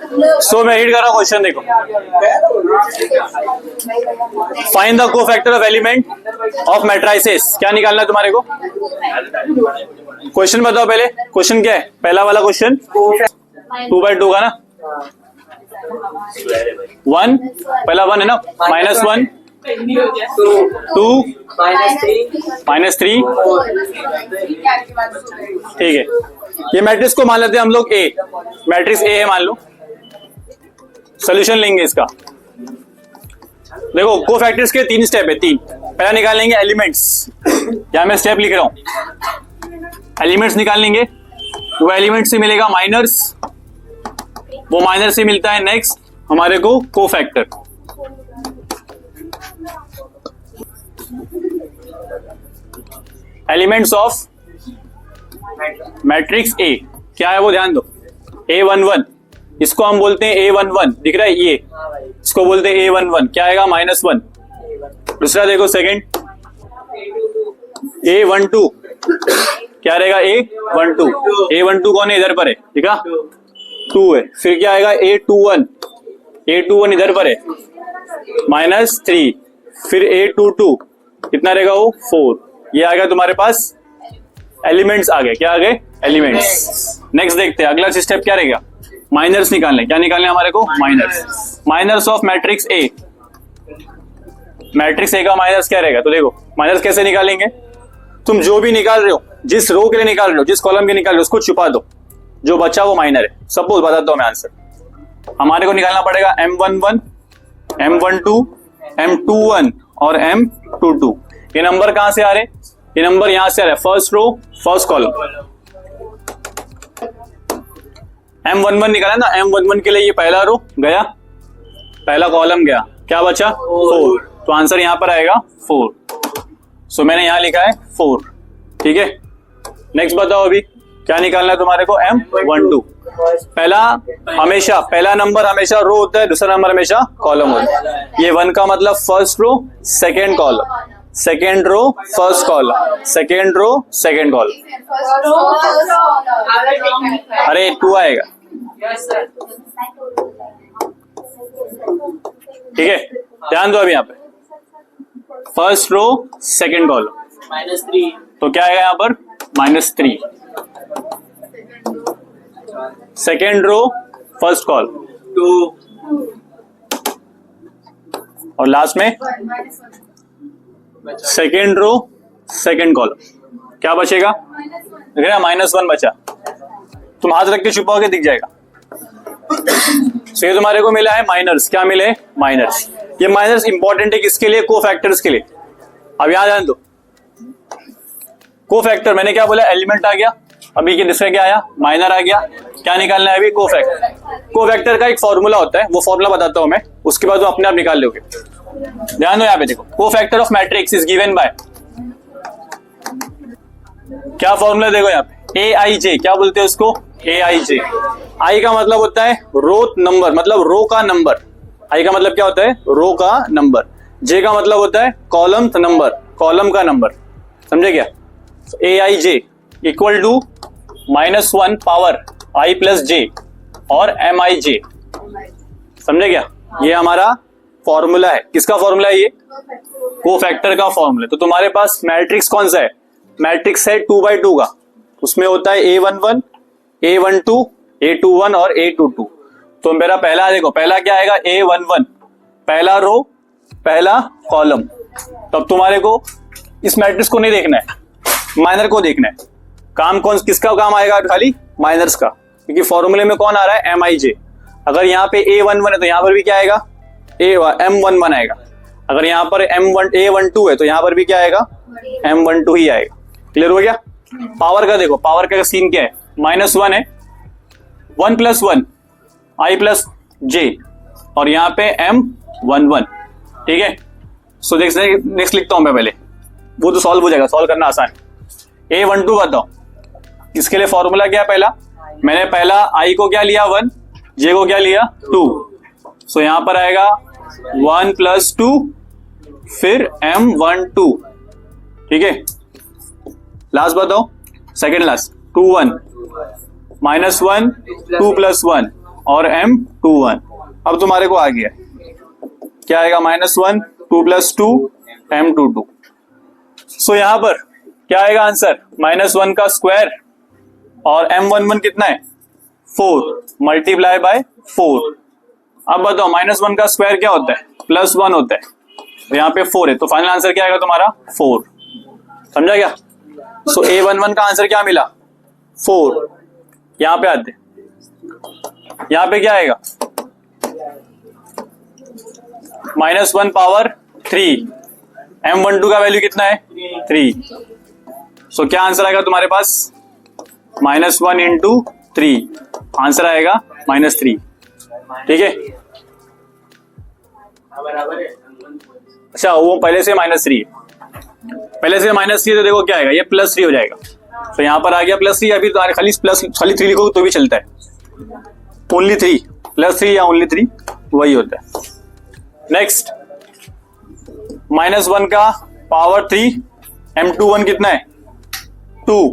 सो मैं रीड कर रहा हूँ क्वेश्चन, देखो। Find the cofactor of element of matrices. क्या निकालना है तुम्हारे को? क्वेश्चन बताओ पहले। क्वेश्चन क्या है? पहला वाला क्वेश्चन 2/2 का ना, 1 पहला 1 है ना, -1 2 -3 ठीक है। ये मैट्रिक्स को मान लेते हैं हम लोग ए, मैट्रिक्स ए है मान लो। सोल्यूशन लेंगे इसका। देखो कोफैक्टर्स के 3 स्टेप है, 3। पहला निकाल लेंगे एलिमेंट्स, यहां मैं स्टेप लिख रहा हूं। एलिमेंट्स निकाल लेंगे, वो एलिमेंट से मिलेगा माइनर्स, वो माइनर से मिलता है नेक्स्ट हमारे को कोफैक्टर। एलिमेंट्स ऑफ मैट्रिक्स ए क्या है वो ध्यान दो। A11 इसको हम बोलते हैं A11, दिख रहा है ये, इसको बोलते हैं A11। क्या आएगा? -1। दूसरा देखो सेकंड A12, क्या रहेगा? A12। A12 कौन है? इधर पर है, ठीक है, 2 है। फिर क्या आएगा? A21, A21 इधर पर है, -3। फिर A22 कितना रहेगा? वो 4। ये आ गया तुम्हारे पास एलिमेंट्स आ गए। क्या आ गए? एलिमेंट्स। नेक्स्ट देखते हैं अगला स्टेप क्या रहेगा? माइनर्स निकालने। क्या निकालने हमारे को? Minors. Minors of matrix A. Matrix A का माइनर्स क्या रहेगा? तो देखो माइनर्स कैसे निकालेंगे। तुम जो भी निकाल रहे हो, जिस रो के लिए निकाल रहे हो, जिस कॉलम के निकाल रहे हो, उसको छुपा दो, जो बचा वो माइनर है। सपोज बताता हूं मैं आंसर। हमारे को निकालना पड़ेगा M11, M12, M21 और M22। ये नंबर कहां से आ रहे? ये नंबर यहां से आ रहा है, first row first column. M11 निकाला ना, M11 के लिए ये पहला रो गया, पहला कॉलम गया, क्या बचा? 4। तो आंसर यहां पर आएगा 4। सो मैंने यहां लिखा है 4, ठीक है। नेक्स्ट बताओ अभी क्या निकालना है तुम्हारे को? M12। पहला नंबर हमेशा रो होता है, दूसरा नंबर हमेशा कॉलम होता है। ये 1 का मतलब first row second column, second row first column, second row second column. अरे 2 आएगा, ठीक है। ध्यान दो अभी यहाँ पे फर्स्ट रो सेकेंड कॉलम -3, तो क्या आएगा यहाँ पर? -3। सेकेंड रो फर्स्ट कॉलम 2, और लास्ट में सेकेंड रो सेकेंड कॉलम, क्या बचेगा? देख रहे हैं -1 बचा। तुम हाथ रख के छुपाओगे दिख जाएगा। ये तुम्हारे को मिला है माइनर्स। क्या मिले? माइनर्स। ये माइनर्स इंपॉर्टेंट है किसके लिए? कोफैक्टर्स के लिए। अब यहां ध्यान दो, कोफैक्टर मैंने क्या बोला? एलिमेंट आ गया, अभी के दूसरे क्या आया? माइनर आ गया। क्या निकालना है अभी? कोफैक्टर। कोफैक्टर का एक फॉर्मूला होता है, वो फॉर्मूला बताता हूं मैं, उसके बाद वो अपने आप निकाल लोगे। ध्यान दो यहाँ पे, देखो cofactor of matrix is given by, क्या फॉर्मूला देखो यहाँ पे, AIJ। क्या बोलते हैं उसको? AIJ। आई का मतलब होता है रो नंबर, मतलब रो का नंबर। आई का मतलब क्या होता है? रो का नंबर। जे का मतलब होता है कॉलम नंबर, कॉलम का नंबर। समझे क्या? AIJ equal to -1 power I plus J और MIJ। समझे क्या? ये हमारा फॉर्मूला है। किसका फॉर्मूला है ये? कोफैक्टर का फॉर्मूला। तो तुम्हारे पास मैट्रिक्स कौन सा है? मैट्रिक्स है 2/2 का, उसमें होता है A11, A12, A21 और A22। तो मेरा पहला देखो, पहला क्या आएगा? A11, पहला रो पहला कॉलम। तब तुम्हारे को इस मैट्रिक्स को नहीं देखना है, माइनर को देखना है। काम कौन, किसका काम आएगा? खाली माइनर्स का, क्योंकि फॉर्मूले में कौन आ रहा है? MIJ। अगर यहाँ पे A11 है तो यहाँ पर भी क्या आएगा? M11 आएगा। अगर यहाँ पर A12 है तो यहाँ पर भी क्या आएगा? M12 ही आएगा। क्लियर हो गया? पावर का देखो, पावर का सीन क्या है? -1 है, 1 + 1 I प्लस J, और यहाँ पे M11, ठीक है। सो नेक्स्ट लिखता हूं मैं पहले, वो तो सॉल्व हो जाएगा, सॉल्व करना आसान है। A12 बताओ, इसके लिए फॉर्मूला क्या है? पहला मैंने पहला I को क्या लिया? 1, J को क्या लिया? 2। सो यहां पर आएगा 1 + 2, फिर M12, ठीक है। लास्ट बताओ, सेकेंड लास्ट, 2 1 -1 2 + 1 और M21। अब तुम्हारे को आ गया क्या आएगा, -1 2 + 2 M22। सो यहां पर क्या आएगा आंसर, -1 का स्क्वायर और M11 कितना है 4 मल्टीप्लाई बाय 4। अब बताओ -1 का स्क्वायर क्या होता है, +1 होता है, तो यहाँ पे 4 है, तो फाइनल आंसर क्या आएगा तुम्हारा 4। समझा क्या? सो A11 का आंसर क्या मिला 4। यहां पे आते, यहां पे क्या आएगा -1 पावर 3, M12 का वैल्यू कितना है 3। सो क्या आंसर आएगा तुम्हारे पास, -1 × 3, आंसर आएगा -3। ठीक है, अच्छा वो पहले से -3, पहले से -3 तो देखो क्या आएगा, ये +3 हो जाएगा। तो यहां पर आ गया +3, अभी तो खाली 3 लिखो तो भी चलता है, ओनली 3 +3 या ओनली 3 वही होता है। नेक्स्ट -1 का पावर 3, M21 कितना है 2।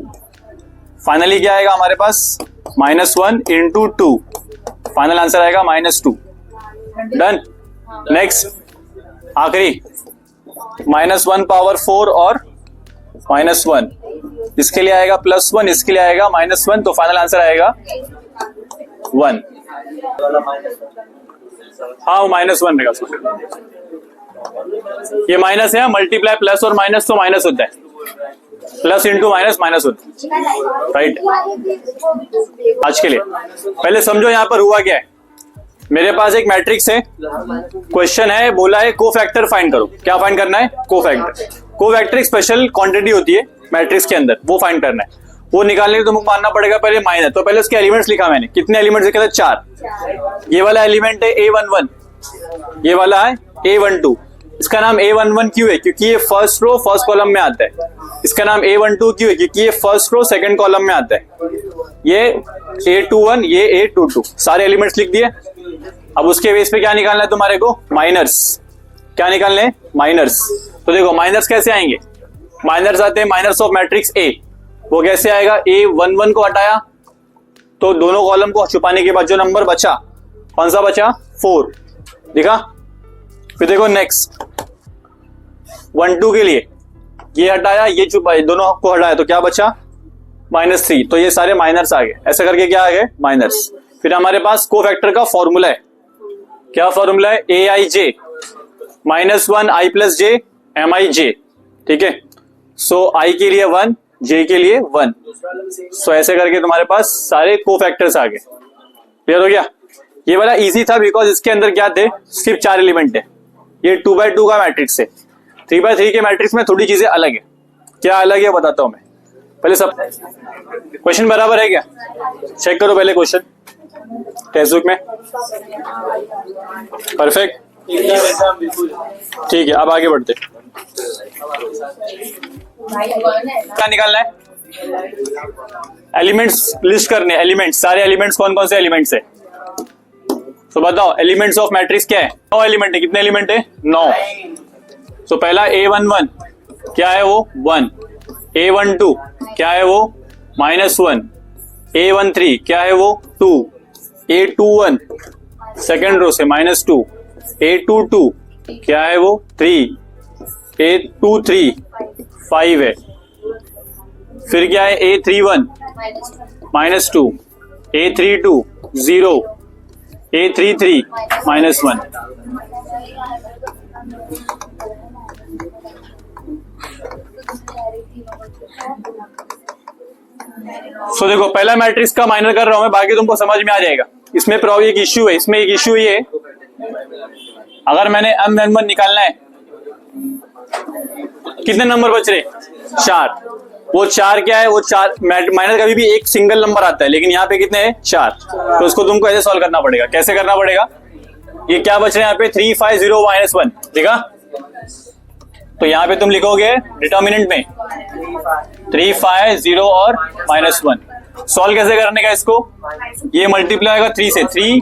फाइनली क्या आएगा हमारे पास -1 × 2, फाइनल आंसर आएगा -2। डन। नेक्स्ट आखिरी -1 पावर 4 और -1, इसके लिए आएगा +1, इसके लिए आएगा -1, तो फाइनल आंसर आएगा 1। हाँ वो -1 रहेगा, ये माइनस है, मल्टीप्लाई प्लस और माइनस तो माइनस होता है, प्लस इंटू माइनस माइनस होता है, राइट। आज के लिए पहले समझो यहाँ पर हुआ क्या है। मेरे पास एक मैट्रिक्स है, क्वेश्चन है, बोला है कोफैक्टर फाइंड करो। क्या फाइंड करना है, कोफैक्टर। कोफैक्टर एक स्पेशल क्वांटिटी होती है मैट्रिक्स के अंदर, वो फाइंड करना है। वो निकालने के लिए तुमको मानना पड़ेगा पहले माइनस, तो पहले उसके एलिमेंट्स लिखा मैंने। कितने एलिमेंट्स लिखे थे, 4। ये वाला एलिमेंट है A11, ये वाला है A12। इसका नाम A11 क्यों है, क्योंकि ये फर्स्ट रो फर्स्ट कॉलम में आता है। इसका नाम A12 क्यों है, क्योंकि ये फर्स्ट रो सेकंड कॉलम में आता है। ये A21, ये A22, सारे एलिमेंट्स लिख दिए। अब उसके बेस पे क्या निकालना है तुम्हारे को, माइनर्स। क्या निकालने हैं, माइनर्स। तो देखो माइनर्स कैसे आएंगे, माइनर्स आते हैं माइनर्स ऑफ मैट्रिक्स A। वो कैसे आएगा, A11 को हटाया तो दोनों कॉलम को छुपाने के बाद जो नंबर बचा, कौन सा बचा, 4, दिखा। फिर देखो नेक्स्ट 1 2 के लिए ये हटाया, ये छुपाया, दोनों को हटाया, तो क्या बचा, -3। तो ये सारे माइनर्स आ गए। ऐसा करके क्या आ गए, माइनर्स। फिर हमारे पास कोफैक्टर का फॉर्मूला है। क्या फॉर्मूला है, AIJ -1 I + J MIJ। ठीक है, सो I के लिए 1, J के लिए 1। सो ऐसे करके तुम्हारे पास सारे कोफैक्टर्स आ गए। क्लियर हो गया। ये वाला इजी था बिकॉज इसके अंदर क्या थे, सिर्फ 4 एलिमेंट है। ये 2x2 का मैट्रिक्स है। 3x3 के मैट्रिक्स में थोड़ी चीजें अलग है। क्या अलग है बताता हूं मैं। पहले सब क्वेश्चन बराबर है क्या, चेक करो पहले क्वेश्चन टेक्स्ट बुक में। परफेक्ट, ठीक है। अब आगे बढ़ते, क्या निकालना है, एलिमेंट्स लिस्ट करने। एलिमेंट्स, सारे एलिमेंट्स कौन कौन से एलिमेंट्स है, तो बताओ। एलिमेंट्स ऑफ मैट्रिक्स क्या है, 9 एलिमेंट है। कितने एलिमेंट है, 9। तो पहला A11 क्या है वो 1, A12 क्या है वो -1, A13 क्या है वो 2, A21 सेकेंड रो से -2, A22 क्या है वो 3, A23 5 है। फिर क्या है A31 -2, A32 0, A33 -1। सो देखो पहला मैट्रिक्स का माइनर कर रहा हूं मैं, बाकी तुमको समझ में आ जाएगा। इसमें प्रॉब्लम एक इश्यू है, इसमें एक इश्यू ये, अगर मैंने M11 निकालना है, कितने नंबर बच रहे, 4। वो 4 क्या है, वो 4 माइनर कभी भी एक सिंगल नंबर आता है, लेकिन यहाँ पे कितने हैं, 4। तो उसको तुमको ऐसे सॉल्व करना पड़ेगा। कैसे करना पड़ेगा, ये क्या बच रहे हैं यहाँ पे 3 5 0 -1, ठीक है। तो यहाँ पे तुम लिखोगे डिटर्मिनेंट में 3 5 0 और -1। सॉल्व कैसे करने का इसको, ये मल्टीप्लाई होगा 3 से, 3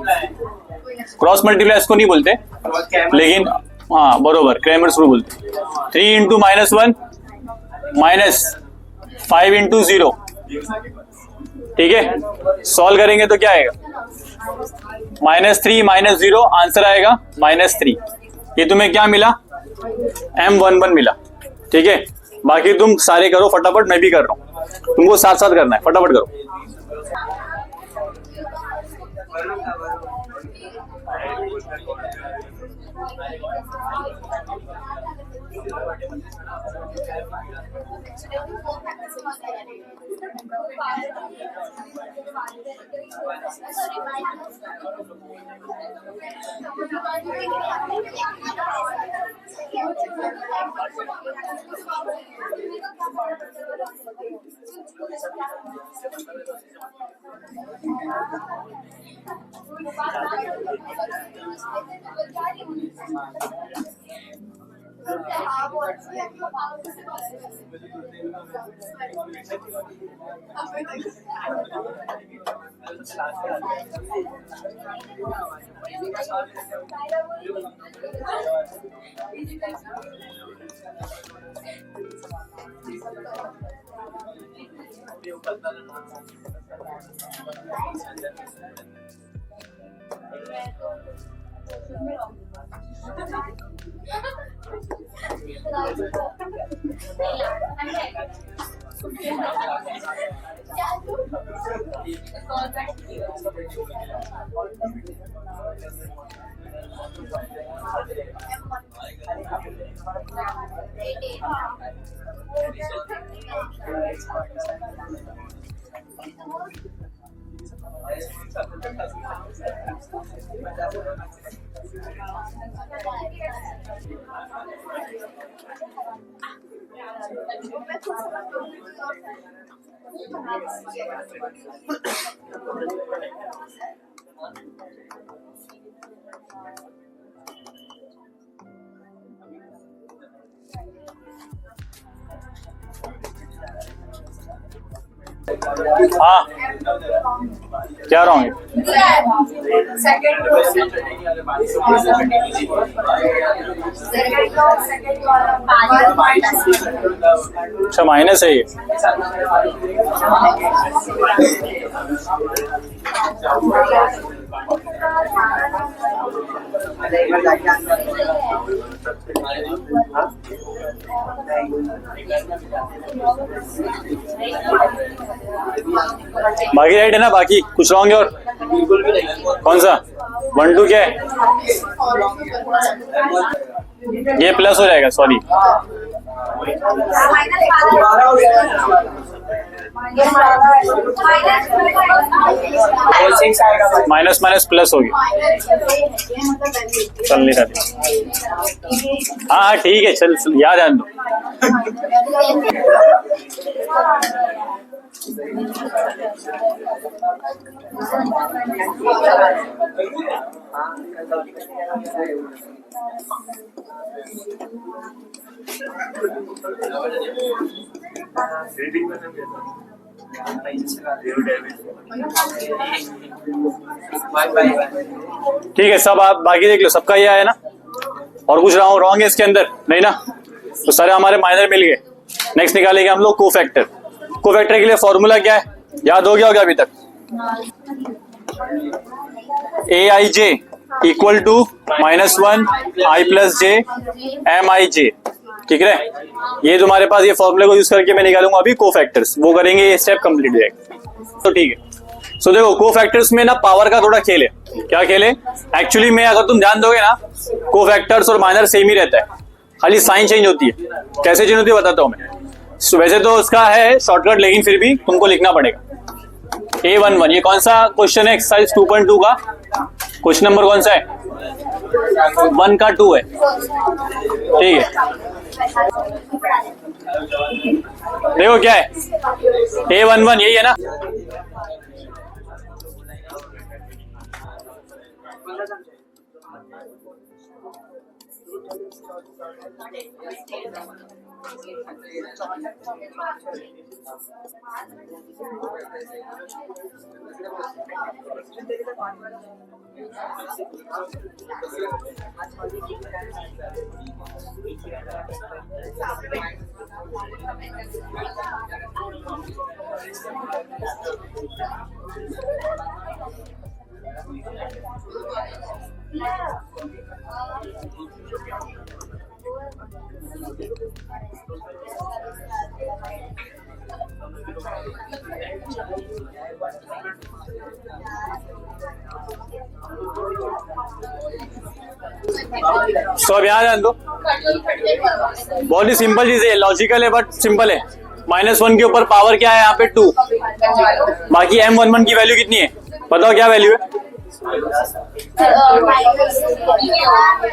क्रॉस मल्टीप्लाई इसको नहीं बोलते, लेकिन हाँ बरोबर क्रैमर्स रूल बोलते। 3 × -1 -5 × 0, ठीक है। सॉल्व करेंगे तो क्या आएगा -3 -0 आंसर आएगा -3। ये तुम्हें क्या मिला? M11 मिला। ठीक है, बाकी तुम सारे करो फटाफट, मैं भी कर रहा हूँ, तुमको साथ साथ करना है, फटाफट करो। हाँ, क्या रहा हूँ? अच्छा, माइनस है ये। बाकी राइट है ना? बाकी कुछ रॉन्ग है? और कौन सा 1 2 क्या है? ये प्लस हो जाएगा, सॉरी। माइनस माइनस प्लस हो गया, चल नहीं रहा। हाँ ठीक है, चल याद आने दो। ठीक है, सब आप बाकी देख लो, सबका ये आया ना? और कुछ रॉन्ग है इसके अंदर? नहीं ना? तो सारे हमारे माइनर मिल गए। नेक्स्ट निकालेंगे हम लोग कोफैक्टर। कोफैक्टर के लिए फॉर्मूला क्या है, याद हो गया होगा अभी तक? AIJ equal to -1 I+J MIJ। ठीक है, ये तुम्हारे पास ये फॉर्मूले को यूज करके मैं निकालूंगा अभी कोफैक्टर्स, वो करेंगे, ये स्टेप कंप्लीट हो जाएगा। तो ठीक है, सो देखो कोफैक्टर्स में ना पावर का थोड़ा खेल है। क्या खेल है? एक्चुअली में अगर तुम ध्यान दोगे ना, कोफैक्टर्स और माइनर सेम ही रहता है, खाली साइन चेंज होती है। कैसे चेंज होती है बताता हूँ मैं। वैसे तो उसका है शॉर्टकट, लेकिन फिर भी तुमको लिखना पड़ेगा। A11, ये कौन सा क्वेश्चन है? एक्सरसाइज 2.2 का क्वेश्चन नंबर कौन सा है? 1 का 2 है। ठीक है, देखो क्या है A11, यही है ना? सो अब यहाँ ध्यान दो, बहुत ही सिंपल चीज है, लॉजिकल है बट सिंपल है। -1 के ऊपर पावर क्या है यहाँ पे 2, बाकी M11 की वैल्यू कितनी है बताओ, क्या वैल्यू है?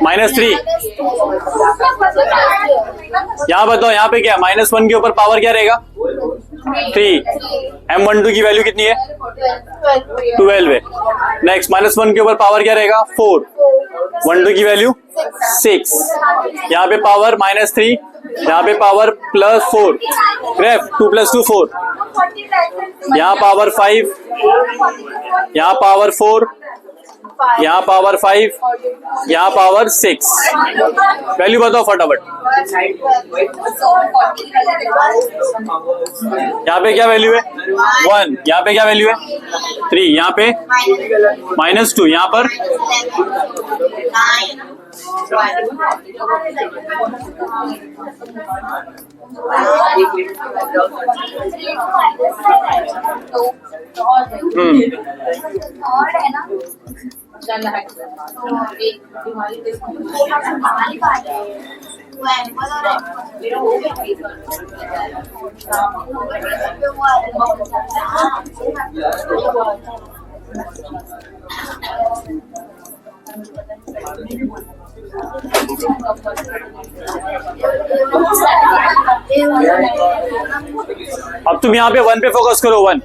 -3। यहाँ बताओ यहाँ पे क्या, -1 के ऊपर पावर क्या रहेगा 3। M12 की वैल्यू कितनी है 12 है। नेक्स्ट -1 के ऊपर पावर क्या रहेगा 4, 12 की वैल्यू 6। यहाँ पे पावर -3, यहाँ पे पावर +4, ग्रेफ 2 + 2 4, यहाँ पावर 5, यहाँ पावर 4, यहाँ पावर 5, यहाँ पावर 6। वैल्यू बताओ फटाफट। यहाँ पे क्या वैल्यू है 1, यहाँ पे क्या वैल्यू है 3, यहाँ पे -2, यहाँ पर अब तुम यहाँ पे 1 पे फोकस करो। 1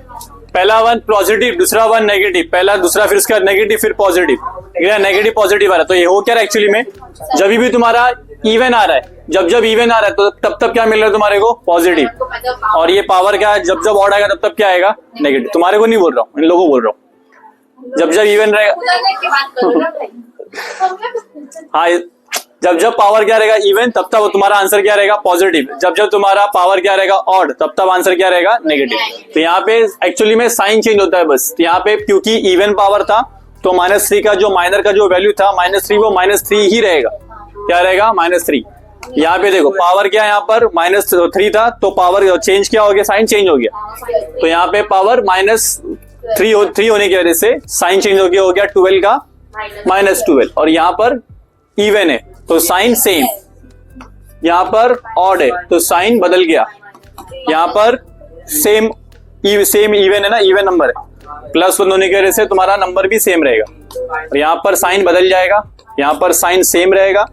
पहला 1 पॉजिटिव, दूसरा 1 नेगेटिव, पहला दूसरा फिर उसका नेगेटिव फिर पॉजिटिव, नेगेटिव पॉजिटिव आ रहा है। तो ये हो क्या रहा है एक्चुअली में, जब भी तुम्हारा इवन आ रहा है, जब इवन आ रहा है तो तब क्या मिल रहा है तुम्हारे को पॉजिटिव, और ये पावर क्या है जब ऑड आएगा तब क्या आएगा नेगेटिव। तुम्हारे को नहीं बोल रहा हूँ, इन लोगों को बोल रहा हूँ। जब इवन रहेगा हाँ, जब पावर क्या रहेगा इवन तब तुम्हारा आंसर क्या रहेगा पॉजिटिव, जब तुम्हारा पावर क्या रहेगा ऑड तब आंसर क्या रहेगा नेगेटिव। तो यहाँ पे एक्चुअली में साइन चेंज होता है बस। तो यहाँ पे क्योंकि इवन पावर था तो -3 का जो माइनर का जो वैल्यू था -3 वो -3 ही रहेगा। क्या रहेगा -3। यहाँ पे देखो पावर क्या यहाँ पर -3 था तो पावर चेंज क्या हो गया, साइन चेंज हो गया। तो यहाँ पे पावर -3 होने की वजह से साइन चेंज हो गया 12 का -12, और यहाँ पर इवन है तो साइन सेम, यहाँ पर ऑड है तो साइन बदल गया, यहाँ पर सेम इवन है ना, इवन नंबर है, +1 होने की वजह से तुम्हारा नंबर भी सेम रहेगा। और यहाँ पर साइन बदल जाएगा, यहाँ पर साइन सेम रहेगा,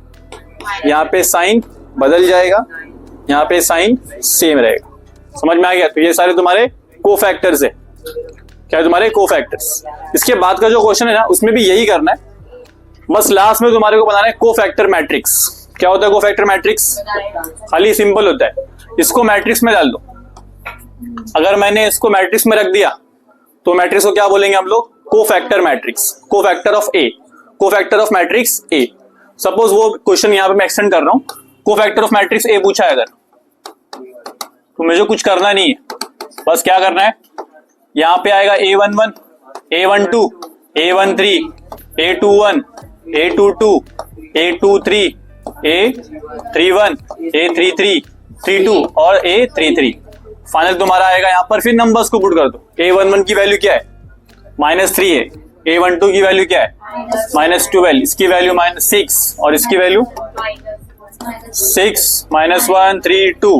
यहाँ पे साइन बदल जाएगा, यहाँ पे साइन सेम रहेगा। समझ में आ गया? तो ये सारे तुम्हारे कोफैक्टर्स है। क्या है तुम्हारे कोफैक्टर्स। इसके बाद का जो क्वेश्चन है ना उसमें भी यही करना है, बस लास्ट में तुम्हारे को बनाना है कोफैक्टर मैट्रिक्स। क्या होता है कोफैक्टर मैट्रिक्स? खाली सिंपल होता है, इसको मैट्रिक्स में डाल दो। अगर मैंने इसको मैट्रिक्स में रख दिया तो मैट्रिक्स को क्या बोलेंगे हम लोग? Cofactor matrix, cofactor of A, cofactor of matrix A. Suppose वो क्वेश्चन यहाँ पे मैं एक्सटेंड कर रहा हूं, कोफैक्टर ऑफ मैट्रिक्स ए पूछा है अगर, तो मुझे कुछ करना नहीं है, बस क्या करना है, यहाँ पे आएगा A11, A12, A13, A21, A22, A23, A31, A33, 32 और A33। फाइनल तुम्हारा आएगा यहाँ पर, फिर नंबर्स को पुट कर दो। A11 की वैल्यू क्या है? -3 है। A12 की वैल्यू क्या है? -12, इसकी वैल्यू -6 और इसकी वैल्यू 6, -1, 3, 2,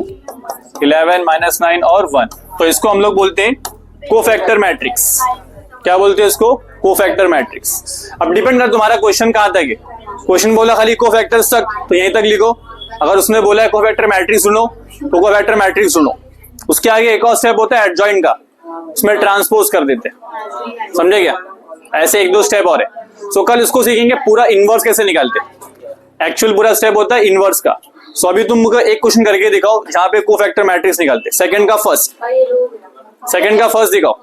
11, -9 और 1। तो इसको हम लोग बोलते हैं कोफैक्टर मैट्रिक्स। क्या बोलते हैं इसको? Cofactor matrix. अब डिपेंड कर तुम्हारा क्वेश्चन कहां तक है। क्वेश्चन बोला खाली कोफैक्टर्स तक तो यहीं तक लिखो, अगर उसने बोला है कोफैक्टर मैट्रिक्स सुनो तो कोफैक्टर मैट्रिक्स सुनो। उसके आगे एक और स्टेप होता है एडजॉइंट का, उसमें ट्रांसपोज कर देते हैं, समझे क्या? ऐसे 1-2 स्टेप और है। सो कल इसको सीखेंगे पूरा इनवर्स कैसे निकालते हैं, एक्चुअल पूरा स्टेप होता है इनवर्स का। सो अभी तुम एक क्वेश्चन करके दिखाओ जहां पे कोफैक्टर मैट्रिक्स निकालते, सेकंड का फर्स्ट दिखाओ।